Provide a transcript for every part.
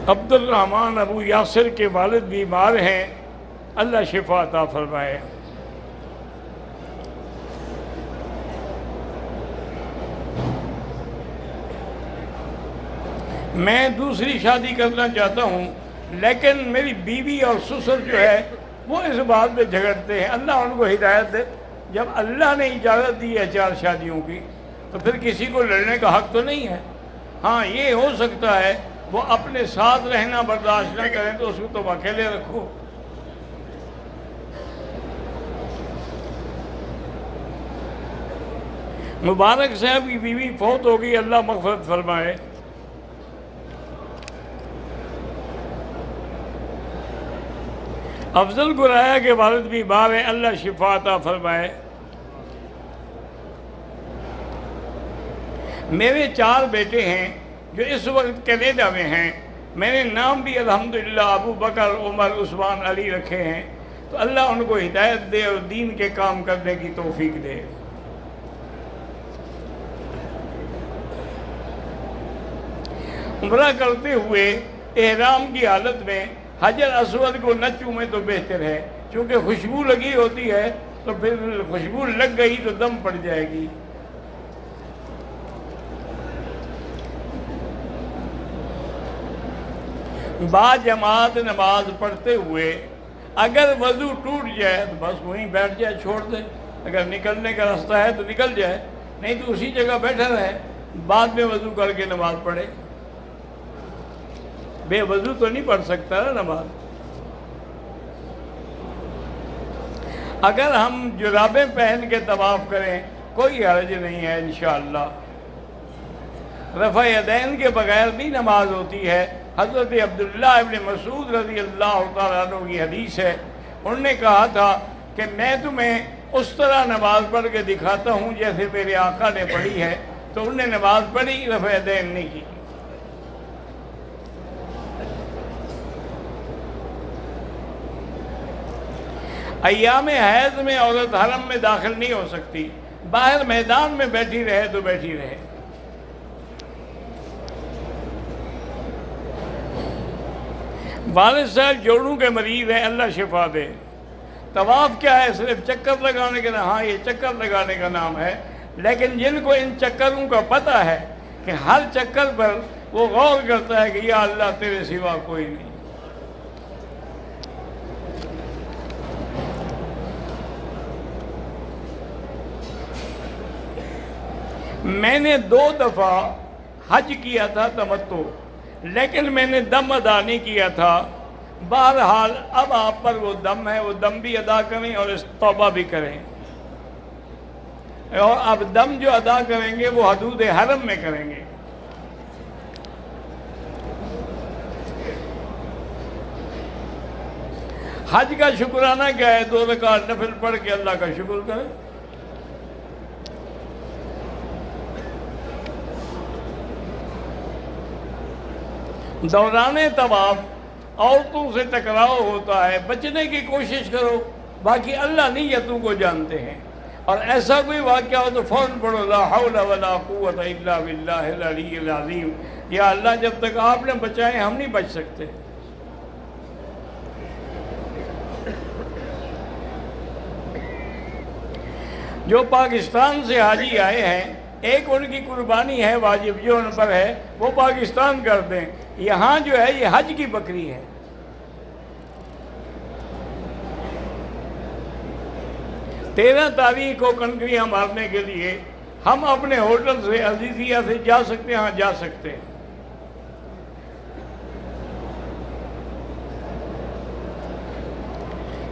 عبد الرحمن ابو یاسر کے والد بیمار ہیں، اللہ شفا عطا فرمائے۔ میں دوسری شادی کرنا چاہتا ہوں، لیکن میری بیوی اور سسر جو ہے وہ اس بات پہ جھگڑتے ہیں، اللہ ان کو ہدایت دے۔ جب اللہ نے اجازت دی ہے 4 شادیوں کی تو پھر کسی کو لڑنے کا حق تو نہیں ہے۔ ہاں یہ ہو سکتا ہے وہ اپنے ساتھ رہنا برداشت نہ کریں تو اس کو تم اکیلے رکھو۔ مبارک صاحب کی بیوی فوت ہو گئی، اللہ مغفرت فرمائے۔ افضل گرایا کے والد بیمار ہیں، اللہ شفا عطا فرمائے۔ میرے 4 بیٹے ہیں جو اس وقت کینیڈا میں ہیں، میں نے نام بھی الحمدللہ ابو بکر، عمر، عثمان، علی رکھے ہیں، تو اللہ ان کو ہدایت دے اور دین کے کام کرنے کی توفیق دے۔ عمرہ کرتے ہوئے احرام کی حالت میں حجر اسود کو نہ چومیں تو بہتر ہے، چونکہ خوشبو لگی ہوتی ہے تو پھر خوشبو لگ گئی تو دم پڑ جائے گی۔ با جماعت نماز پڑھتے ہوئے اگر وضو ٹوٹ جائے تو بس وہیں بیٹھ جائے، چھوڑ دے۔ اگر نکلنے کا راستہ ہے تو نکل جائے، نہیں تو اسی جگہ بیٹھا رہے، بعد میں وضو کر کے نماز پڑھے۔ بے وضو تو نہیں پڑھ سکتا نا نماز۔ اگر ہم جرابیں پہن کے طواف کریں کوئی حرج نہیں ہے انشاءاللہ۔ رفع یدین کے بغیر بھی نماز ہوتی ہے۔ حضرت عبداللہ ابن مسعود رضی اللہ تعالیٰ عنہ کی حدیث ہے، انہوں نے کہا تھا کہ میں تمہیں اس طرح نماز پڑھ کے دکھاتا ہوں جیسے میرے آقا نے پڑھی ہے، تو انہوں نے نماز پڑھی، رفع یدین نہیں کی۔ ایام حیض میں عورت حرم میں داخل نہیں ہو سکتی، باہر میدان میں بیٹھی رہے تو بیٹھی رہے۔ والد صاحب جوڑوں کے مریض ہیں، اللہ شفا دے۔ طواف کیا ہے؟ صرف چکر لگانے کا نام، ہاں یہ چکر لگانے کا نام ہے، لیکن جن کو ان چکروں کا پتہ ہے کہ ہر چکر پر وہ غور کرتا ہے کہ یا اللہ تیرے سوا کوئی نہیں۔ میں نے 2 دفعہ حج کیا تھا تمتع، لیکن میں نے دم ادا نہیں کیا تھا۔ بہرحال اب آپ پر وہ دم ہے، وہ دم بھی ادا کریں اور توبہ بھی کریں، اور اب دم جو ادا کریں گے وہ حدود حرم میں کریں گے۔ حج کا شکرانہ کیا ہے؟ 2 رکعت نفل پڑھ کے اللہ کا شکر کریں۔ دوران طواف عورتوں سے ٹکراؤ ہوتا ہے، بچنے کی کوشش کرو، باقی اللہ نیتوں کو جانتے ہیں۔ اور ایسا کوئی واقعہ ہو تو فوراً پڑھو لا حول ولا قوت الا باللہ العلی العظیم، یا اللہ جب تک آپ نے بچائے ہم نہیں بچ سکتے۔ جو پاکستان سے حاجی آئے ہیں، ایک ان کی قربانی ہے واجب جو ان پر ہے، وہ پاکستان کر دیں۔ یہاں جو ہے یہ حج کی بکری ہے۔ 13 تاریخ کو کنکریاں مارنے کے لیے ہم اپنے ہوٹل سے عزیزیہ سے جا سکتے ہیں؟ ہاں جا سکتے ہیں۔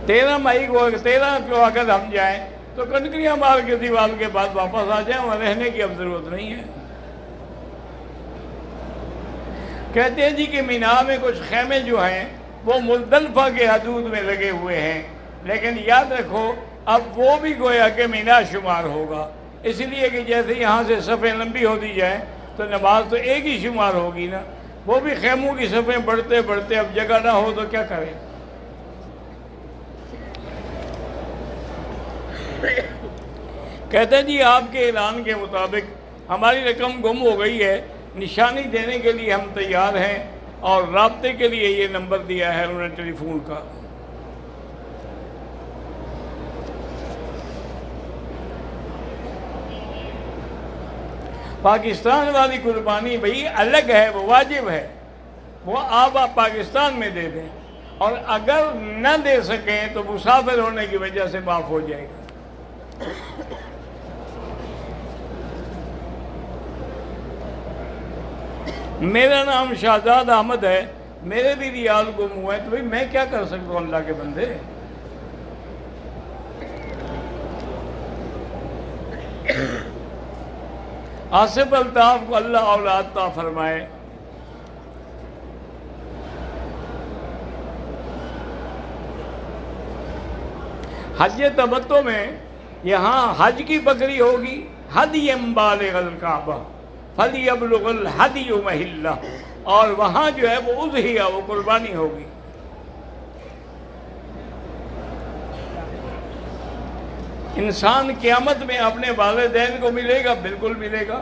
تیرہ مئی کو 13 کو اگر ہم جائیں تو کنکریاں مار کے دیوال کے بعد واپس آ جائیں، وہاں رہنے کی اب ضرورت نہیں ہے۔ کہتے ہیں جی کہ مینا میں کچھ خیمے جو ہیں وہ مزدلفہ کے حدود میں لگے ہوئے ہیں، لیکن یاد رکھو اب وہ بھی گویا کہ مینا شمار ہوگا، اس لیے کہ جیسے یہاں سے صفیں لمبی ہوتی جائیں تو نماز تو ایک ہی شمار ہوگی نا، وہ بھی خیموں کی صفیں بڑھتے بڑھتے اب جگہ نہ ہو تو کیا کریں۔ کہتے ہیں جی آپ کے اعلان کے مطابق ہماری رقم گم ہو گئی ہے، نشانی دینے کے لیے ہم تیار ہیں، اور رابطے کے لیے یہ نمبر دیا ہے انہوں نے ٹیلی فون کا۔ پاکستان والی قربانی بھئی الگ ہے، وہ واجب ہے، وہ آپ پاکستان میں دے دیں، اور اگر نہ دے سکیں تو مسافر ہونے کی وجہ سے معاف ہو جائے گا۔ میرا نام شہزاد احمد ہے، میرے بھی ریال گم ہوا ہے، تو بھئی میں کیا کر سکتا ہوں اللہ کے بندے؟ آصف الطاف کو اللہ اولاد عطا فرمائے۔ حج تمتع میں یہاں حج کی بکری ہوگی، ہدی بالغ الکعبہ فلیبلغ الہدی محلہ، اور وہاں جو ہے وہ اضحیہ، وہ قربانی ہوگی۔ انسان قیامت میں اپنے والدین کو ملے گا، بالکل ملے گا۔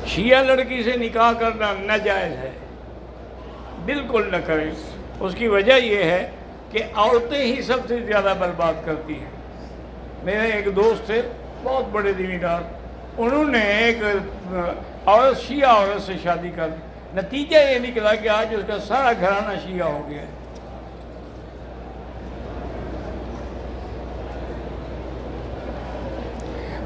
شیعہ لڑکی سے نکاح کرنا ناجائز ہے، بالکل نہ کریں۔ اس کی وجہ یہ ہے کہ عورتیں ہی سب سے زیادہ برباد کرتی ہیں۔ میرے ایک دوست تھے بہت بڑے دیندار، انہوں نے ایک عورت شیعہ عورت سے شادی کر دی، نتیجہ یہ نکلا کہ آج اس کا سارا گھرانہ شیعہ ہو گیا ہے۔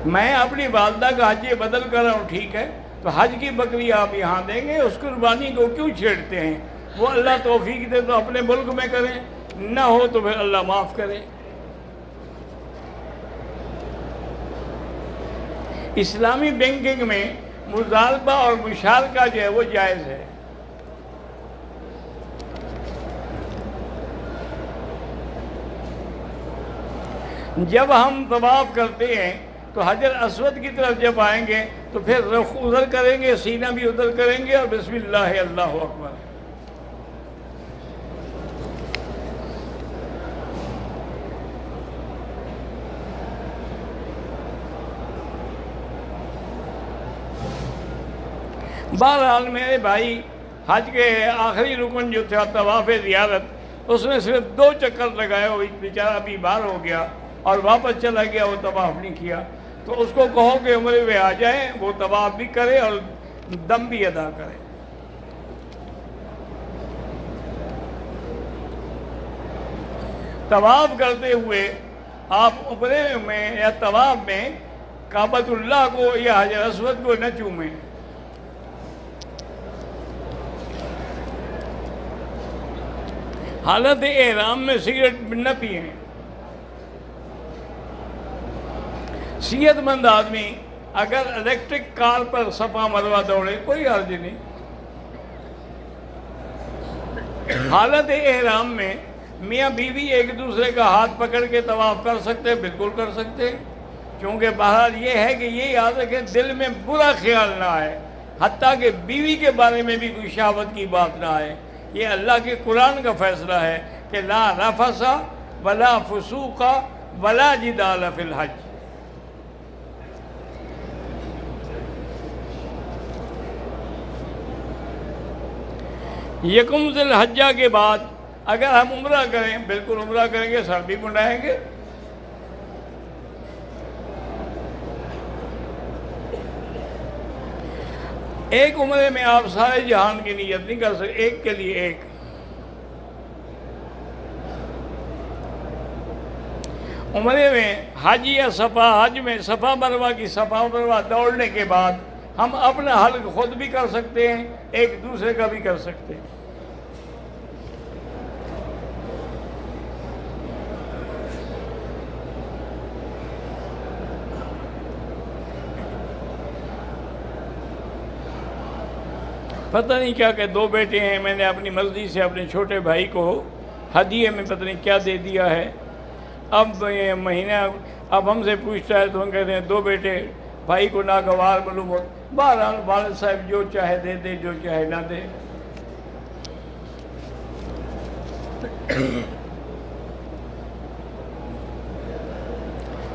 میں اپنی والدہ کا حج بدل کر رہا ہوں، ٹھیک ہے، تو حج کی بکری آپ یہاں دیں گے، اس قربانی کو کیوں چھیڑتے ہیں؟ وہ اللہ توفیق دے تو اپنے ملک میں کریں، نہ ہو تو پھر اللہ معاف کرے۔ اسلامی بینکنگ میں مضاربہ اور مشارکہ جو ہے وہ جائز ہے۔ جب ہم طواف کرتے ہیں تو حجر اسود کی طرف جب آئیں گے تو پھر رخ ادھر کریں گے، سینہ بھی ادھر کریں گے، اور بسم اللہ اللہ اکبر۔ بہرحال میرے بھائی، حج کے آخری رکن جو تھا طواف زیارت، اس میں صرف 2 چکر لگائے، وہ بیچارہ بیمار ہو گیا اور واپس چلا گیا، وہ طواف نہیں کیا۔ تو اس کو کہو کہ عمرے میں آ جائیں، وہ طواف بھی کرے اور دم بھی ادا کرے۔ طواف کرتے ہوئے آپ عمرے میں یا طواف میں کعبۃ اللہ کو یا حجر اسود کو نہ چومیں۔ حالت احرام میں سگریٹ نہ پئیں۔ صحت مند آدمی اگر الیکٹرک کار پر صفا مروا دوڑے کوئی حرج نہیں۔ حالت احرام میں میاں بیوی ایک دوسرے کا ہاتھ پکڑ کے طواف کر سکتے، بالکل کر سکتے، کیونکہ بہرحال یہ ہے کہ یہ یاد رکھیں دل میں برا خیال نہ آئے، حتیٰ کہ بیوی کے بارے میں بھی کوئی شہوت کی بات نہ آئے۔ یہ اللہ کے قرآن کا فیصلہ ہے کہ لا رفث ولا فسوق ولا جدال فی الحج۔ یکم ذی الحجہ کے بعد اگر ہم عمرہ کریں، بالکل عمرہ کریں گے، سر بھی منڈائیں گے۔ ایک عمرے میں آپ سارے جہان کی نیت نہیں کر سکتے، ایک کے لیے ایک۔ عمرے میں حج یا صفا، حج میں صفا مروہ کی صفا مروہ دوڑنے کے بعد ہم اپنا حلق خود بھی کر سکتے ہیں، ایک دوسرے کا بھی کر سکتے ہیں۔ پتہ نہیں کیا کہ 2 بیٹے ہیں، میں نے اپنی مرضی سے اپنے چھوٹے بھائی کو ہدیے میں پتہ نہیں کیا دے دیا ہے۔ اب یہ مہینہ اب ہم سے پوچھتا ہے تو ہم کہتے ہیں 2 بیٹے، بھائی کو ناگوار معلوم ہو۔ بہرحال والد صاحب جو چاہے دے دے، جو چاہے نہ دے۔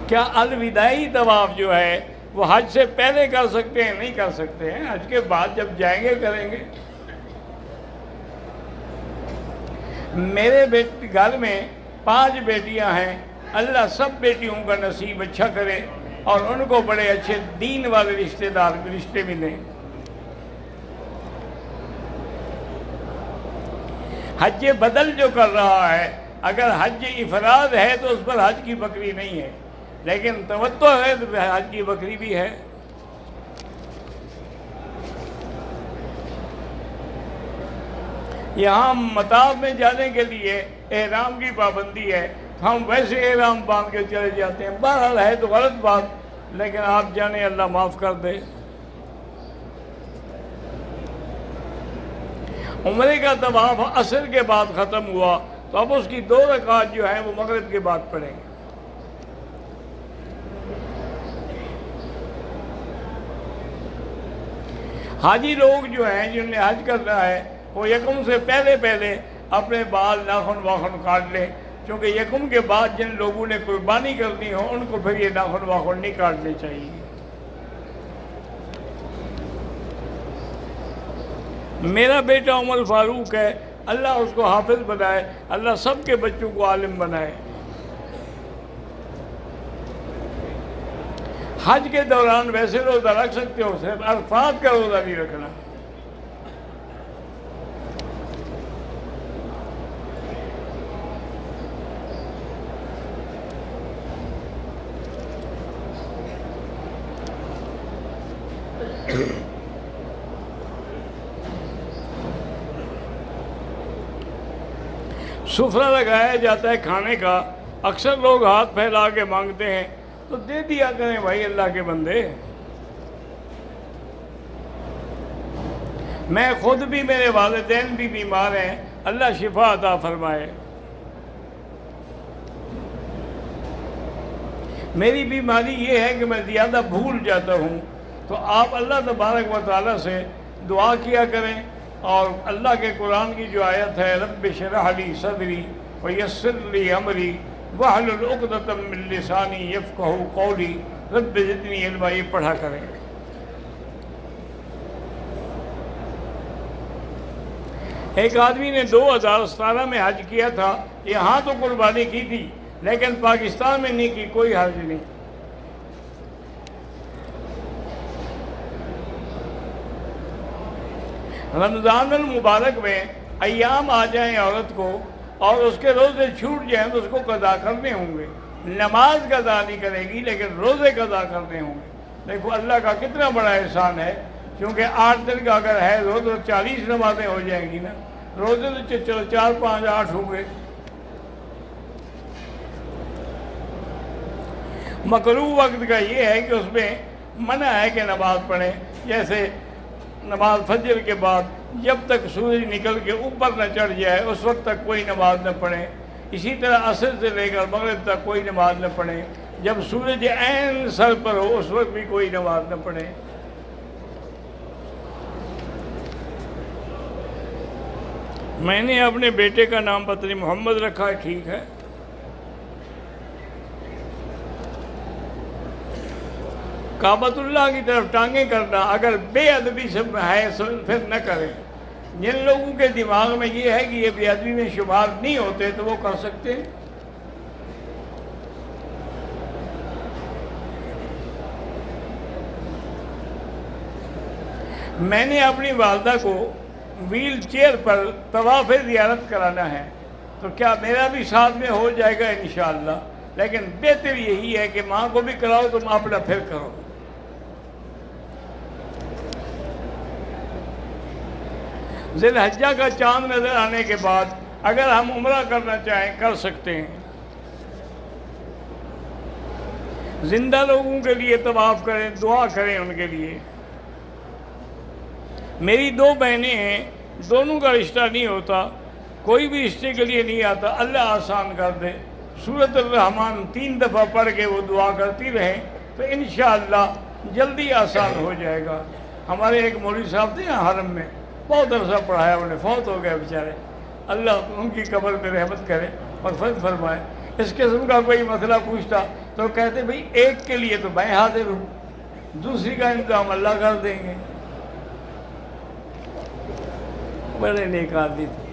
کیا الوداعی طواف جو ہے وہ حج سے پہلے کر سکتے ہیں؟ نہیں کر سکتے ہیں، حج کے بعد جب جائیں گے کریں گے۔ میرے گھر میں 5 بیٹیاں ہیں، اللہ سب بیٹیوں کا نصیب اچھا کرے اور ان کو بڑے اچھے دین والے رشتے ملیں۔ حج بدل جو کر رہا ہے، اگر حج افراد ہے تو اس پر حج کی بکری نہیں ہے، لیکن تمتع ہے تو حج کی بکری بھی ہے۔ یہاں مطاف میں جانے کے لیے احرام کی پابندی ہے، ہم ویسے احرام باندھ کے چلے جاتے ہیں۔ بہرحال ہے تو غلط بات، لیکن آپ جانے اللہ معاف کر دے۔ عمرے کا طواف عصر کے بعد ختم ہوا تو اب اس کی 2 رکعات جو ہیں وہ مغرب کے بعد پڑھیں گے۔ حاجی لوگ جو ہیں جنہوں نے حج کرنا ہے وہ یکم سے پہلے اپنے بال ناخن واخن کاٹ لیں، کیونکہ یکم کے بعد جن لوگوں نے قربانی کرنی ہو ان کو پھر یہ ناخن واخن نہیں کاٹنے چاہیے۔ میرا بیٹا عمر فاروق ہے، اللہ اس کو حافظ بنائے، اللہ سب کے بچوں کو عالم بنائے۔ حج کے دوران ویسے روزہ رکھ سکتے ہو، صرف عرفات کا روزہ نہیں رکھنا۔ سفرہ لگایا جاتا ہے کھانے کا، اکثر لوگ ہاتھ پھیلا کے مانگتے ہیں، تو دے دیا کریں بھائی اللہ کے بندے۔ میں خود بھی، میرے والدین بھی بیمار ہیں، اللہ شفا عطا فرمائے۔ میری بیماری یہ ہے کہ میں زیادہ بھول جاتا ہوں، تو آپ اللہ تبارک و تعالیٰ سے دعا کیا کریں، اور اللہ کے قرآن کی جو آیت ہے رب اشرح لی صدری ویسر لی امری واحلل عقدۃ من لسانی یفقہوا قولی رب زدنی علما، یہ پڑھا کریں۔ ایک آدمی نے 2017 میں حج کیا تھا، یہاں تو قربانی کی تھی لیکن پاکستان میں نہیں کی، کوئی حرج نہیں۔ رمضان المبارک میں ایام آ جائیں عورت کو اور اس کے روزے چھوٹ جائیں تو اس کو قضا کرنے ہوں گے۔ نماز قضا نہیں کرے گی لیکن روزے قضا کرنے ہوں گے۔ دیکھو اللہ کا کتنا بڑا احسان ہے، کیونکہ 8 دن کا اگر ہے روزہ 40 نمازیں ہو جائیں گی نا، روزے تو چلو 4 5 8 ہوں گے۔ مکروہ وقت کا یہ ہے کہ اس میں منع ہے کہ نماز پڑھیں، جیسے نماز فجر کے بعد جب تک سورج نکل کے اوپر نہ چڑھ جائے اس وقت تک کوئی نماز نہ پڑھیں۔ اسی طرح عصر سے لے کر مغرب تک کوئی نماز نہ پڑھیں۔ جب سورج عین سر پر ہو اس وقت بھی کوئی نماز نہ پڑھیں۔ میں نے اپنے بیٹے کا نام پتری محمد رکھا ہے، ٹھیک ہے۔ کعبۃ اللہ کی طرف ٹانگیں کرنا اگر بے ادبی سے ہے پھر نہ کریں۔ جن لوگوں کے دماغ میں یہ ہے کہ یہ بے ادبی میں شمار نہیں ہوتے تو وہ کر سکتے ہیں۔ میں نے اپنی والدہ کو ویل چیئر پر طواف زیارت کرانا ہے، تو کیا میرا بھی ساتھ میں ہو جائے گا؟ انشاءاللہ، لیکن بہتر یہی ہے کہ ماں کو بھی کراؤ تم اپنا پھر کرو۔ ذی الحجہ کا چاند نظر آنے کے بعد اگر ہم عمرہ کرنا چاہیں کر سکتے ہیں۔ زندہ لوگوں کے لیے طواف کریں، دعا کریں ان کے لیے۔ میری 2 بہنیں ہیں، دونوں کا رشتہ نہیں ہوتا، کوئی بھی رشتے کے لیے نہیں آتا، اللہ آسان کر دے۔ سورۃ الرحمن 3 دفعہ پڑھ کے وہ دعا کرتی رہیں تو انشاءاللہ جلدی آسان ہو جائے گا۔ ہمارے ایک مولوی صاحب تھے یہاں حرم میں، بہت عرصہ پڑھایا، انہیں فوت ہو گئے بیچارے، اللہ ان کی قبر پہ رحمت کرے اور فضل فرمائے۔ اس قسم کا کوئی مسئلہ پوچھتا تو کہتے بھئی ایک کے لیے تو میں حاضر ہوں، دوسری کا انتظام اللہ کر دیں گے۔ بڑے نیک آدمی تھے۔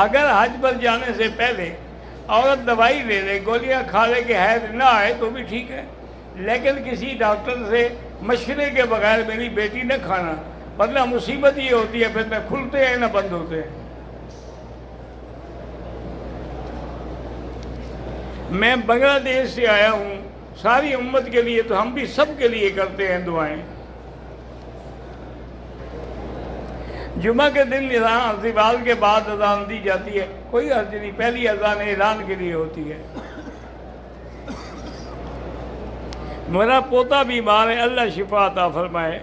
اگر حج پر جانے سے پہلے عورت دوائی لے لے، گولیاں کھا لے کہ حیض نہ آئے تو بھی ٹھیک ہے، لیکن کسی ڈاکٹر سے مشورے کے بغیر میری بیٹی نہ کھانا، ورنہ مصیبت یہ ہوتی ہے پھر نہ کھلتے ہیں نہ بند ہوتے ہیں۔ میں بنگلہ دیش سے آیا ہوں، ساری امت کے لیے تو ہم بھی سب کے لیے کرتے ہیں دعائیں۔ جمعہ کے دن زوال کے بعد اذان دی جاتی ہے، کوئی حرج نہیں، پہلی اذان اعلان کے لیے ہوتی ہے۔ میرا پوتا بیمار ہے، اللہ شفا عطا فرمائے۔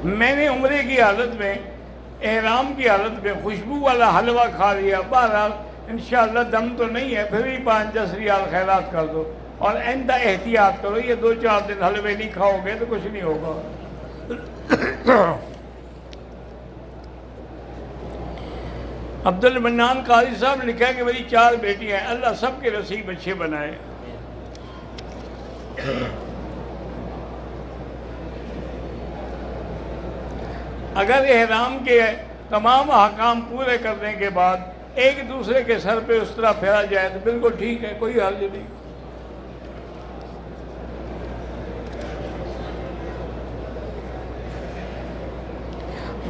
میں نے عمرے کی حالت میں، احرام کی حالت میں خوشبو والا حلوہ کھا لیا، بہرحال انشاءاللہ دم تو نہیں ہے، پھر بھی 5-10 ریال خیرات کر دو اور آئندہ احتیاط کرو، یہ 2-4 دن حلوے نہیں کھاؤ گے تو کچھ نہیں ہوگا۔ عبد المنان قاضی صاحب نے لکھا کہ میری 4 بیٹیاں ہیں، اللہ سب کے نصیب اچھے بنائے۔ اگر احرام کے تمام احکام پورے کرنے کے بعد ایک دوسرے کے سر پہ اس طرح پھیرا جائے تو بالکل ٹھیک ہے، کوئی حرج نہیں۔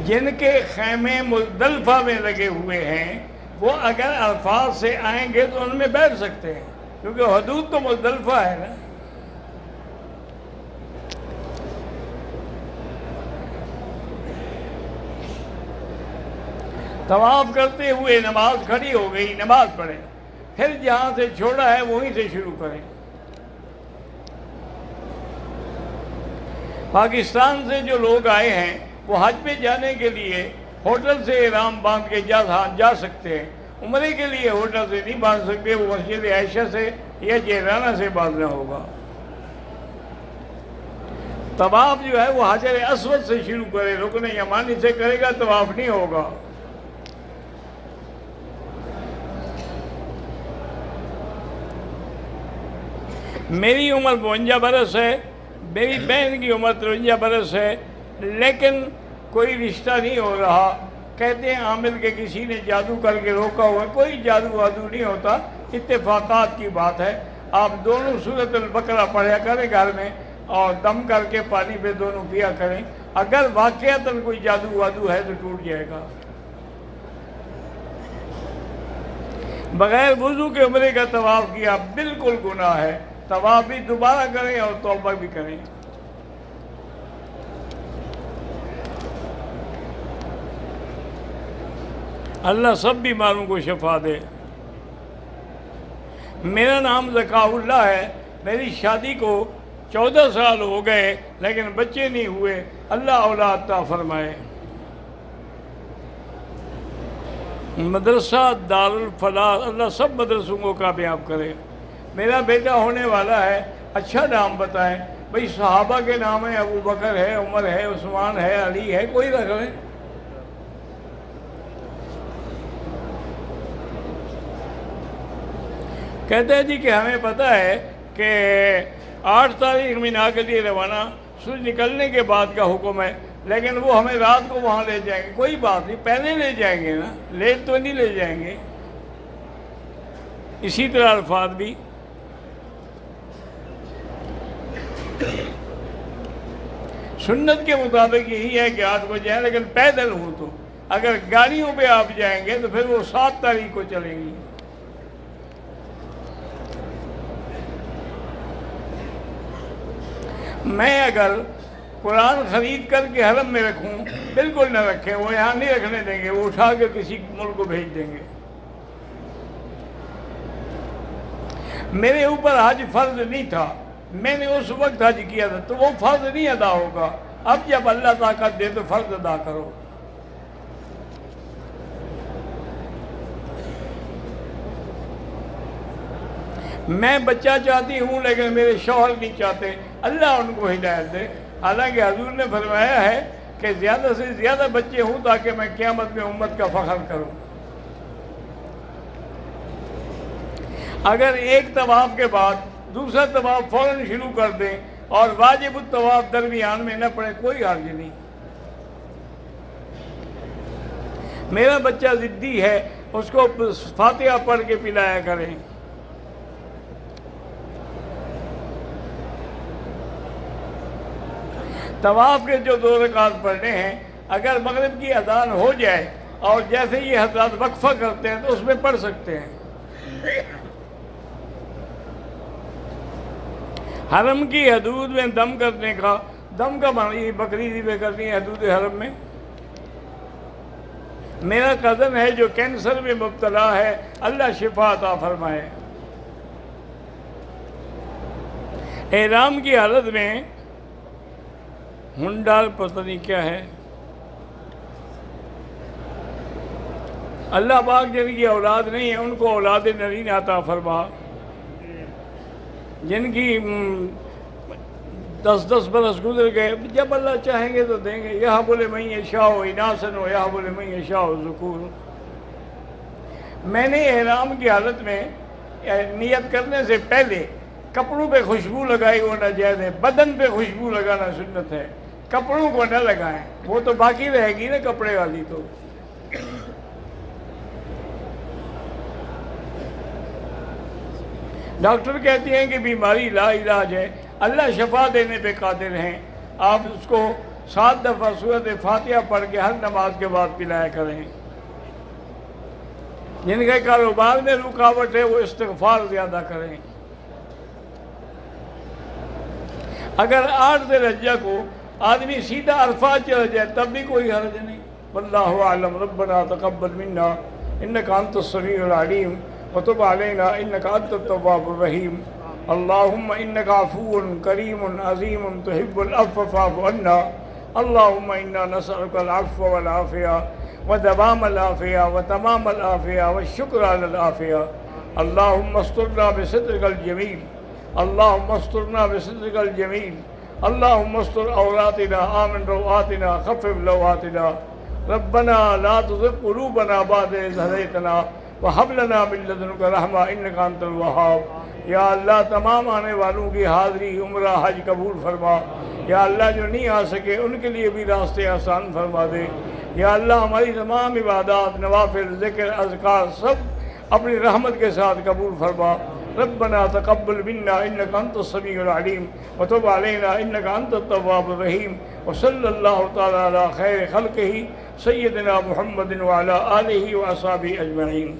جن کے خیمے مزدلفہ میں لگے ہوئے ہیں وہ اگر الفاظ سے آئیں گے تو ان میں بیٹھ سکتے ہیں، کیونکہ حدود تو مزدلفہ ہے نا۔ طواف کرتے ہوئے نماز کھڑی ہو گئی، نماز پڑھیں، پھر جہاں سے چھوڑا ہے وہیں سے شروع کریں۔ پاکستان سے جو لوگ آئے ہیں وہ حج پہ جانے کے لیے ہوٹل سے احرام باندھ کے جا سکتے ہیں، عمرے کے لیے ہوٹل سے نہیں باندھ سکتے، وہ مسجد عائشہ سے یا جیرانہ سے باندھنا ہوگا۔ طواف جو ہے وہ حجر اسود سے شروع کرے، رکن یمانی سے کرے گا طواف نہیں ہوگا۔ میری عمر 52 برس ہے، میری بہن کی عمر 53 برس ہے، لیکن کوئی رشتہ نہیں ہو رہا۔ کہتے ہیں عامل کے کسی نے جادو کر کے روکا ہوا ہے، کوئی جادو وادو نہیں ہوتا، اتفاقات کی بات ہے۔ آپ دونوں سورۃ البقرہ پڑھا کریں گھر میں اور دم کر کے پانی پہ دونوں پیا کریں، اگر واقعتاً کوئی جادو وادو ہے تو ٹوٹ جائے گا۔ بغیر وضو کے عمرے کا طواف کیا بالکل گناہ ہے، طواف بھی دوبارہ کریں اور توبہ بھی کریں۔ اللہ سب بیماروں کو شفا دے۔ میرا نام ذکا اللہ ہے، میری شادی کو 14 سال ہو گئے لیکن بچے نہیں ہوئے، اللہ اولاد عطا فرمائے۔ مدرسہ دارالفلاح اللہ سب مدرسوں کو کامیاب کرے۔ میرا بیٹا ہونے والا ہے، اچھا نام بتائیں، بھئی صحابہ کے نام ہیں، ابو بکر ہے، عمر ہے، عثمان ہے، علی ہے، کوئی رکھ لیں۔ کہتے ہیں جی کہ ہمیں پتہ ہے کہ 8 تاریخ مینا کے لیے روانہ، سورج نکلنے کے بعد کا حکم ہے، لیکن وہ ہمیں رات کو وہاں لے جائیں گے۔ کوئی بات نہیں، پہلے لے جائیں گے نا، لیٹ تو نہیں لے جائیں گے۔ اسی طرح الفاظ بھی سنت کے مطابق یہی ہے کہ 8 کو جائیں، لیکن پیدل ہوں تو اگر گاڑیوں پہ آپ جائیں گے تو پھر وہ 7 تاریخ کو چلیں گی۔ میں اگر قرآن خرید کر کے حرم میں رکھوں، بالکل نہ رکھیں، وہ یہاں نہیں رکھنے دیں گے، وہ اٹھا کے کسی ملک کو بھیج دیں گے۔ میرے اوپر حج فرض نہیں تھا، میں نے اس وقت حج کیا تھا تو وہ فرض نہیں ادا ہوگا۔ اب جب اللہ طاقت دے تو فرض ادا کرو۔ میں بچہ چاہتی ہوں لیکن میرے شوہر نہیں چاہتے، اللہ ان کو ہدایت دے۔ حالانکہ حضور نے فرمایا ہے کہ زیادہ سے زیادہ بچے ہوں تاکہ میں قیامت میں امت کا فخر کروں۔ اگر ایک طواف کے بعد دوسرا طواف فوراً شروع کر دیں اور واجب الطواف درمیان میں نہ پڑے، کوئی حرج نہیں۔ میرا بچہ ضدی ہے، اس کو فاتحہ پڑھ کے پلایا کریں۔ طواف کے جو 2 رکعت پڑھنے ہیں، اگر مغرب کی اذان ہو جائے اور جیسے یہ حضرات وقفہ کرتے ہیں تو اس میں پڑھ سکتے ہیں۔ حرم کی حدود میں دم کرنے کا، دم کا معنی بکری ذبح کرنی ہے حدود حرم میں۔ میرا کزن ہے جو کینسر میں مبتلا ہے، اللہ شفا عطا فرمائے۔ احرام کی حالت میں ہنڈال پتہ نہیں کیا ہے، اللہ پاک جن کی اولاد نہیں ہے ان کو اولاد نرین عطا فرما، جن کی 10 برس گزر گئے، جب اللہ چاہیں گے تو دیں گے۔ یہاں بولے میں یشاء اناسن ہو، یہاں بولے میں یشاء ذکور۔ میں نے احرام کی حالت میں نیت کرنے سے پہلے کپڑوں پہ خوشبو لگائی وہ ناجائز ہے، بدن پہ خوشبو لگانا سنت ہے، کپڑوں کو نہ لگائیں، وہ تو باقی رہے گی نا کپڑے والی۔ تو ڈاکٹر کہتے ہیں کہ بیماری لا علاج ہے، اللہ شفا دینے پہ قادر ہیں، آپ اس کو 7 دفعہ سورۃ فاتحہ پڑھ کے ہر نماز کے بعد پلایا کریں۔ جن کے کاروبار میں رکاوٹ ہے وہ استغفار زیادہ کریں۔ اگر 8 ذی الحجہ کو آدمی سیدھا عرفات چلا جائے تب بھی کوئی حرج نہیں۔ واللہ اعلم۔ ربنا تقبل منا انک انت السمیع العلیم وتب علینا انک انت التواب الرحیم۔ اللہم انک عفو کریم عظیم تحب العفو فاعف عنا۔ اللہم انا نسألک العفو والعافیہ ودوام العافیہ وتمام العافیہ والشکر علی العافیہ۔ اللہم استرنا بسترک الجمیل، اللہم استرنا بسترک الجمیل، اللہم استر عوراتنا آمن روآتنا خفف لواتنا۔ ربنا لا تزغ قلوبنا بعد إذ هديتنا وهب لنا من لدنك رحمة إنك أنت الوهاب۔ یا اللہ تمام آنے والوں کی حاضری عمرہ حج قبول فرما۔ یا اللہ جو نہیں آ سکے ان کے لیے بھی راستے آسان فرما دے۔ یا اللہ ہماری تمام عبادات، نوافل، ذکر، اذکار سب اپنی رحمت کے ساتھ قبول فرما۔ ربنا تقبل منا انک انت السمیع العلیم وتب علینا انک انت التواب الرحیم۔ وصلی اللہ تعالی علی خیر خلقہ سیدنا محمد وعلی آلہ واصحابہ اجمعین۔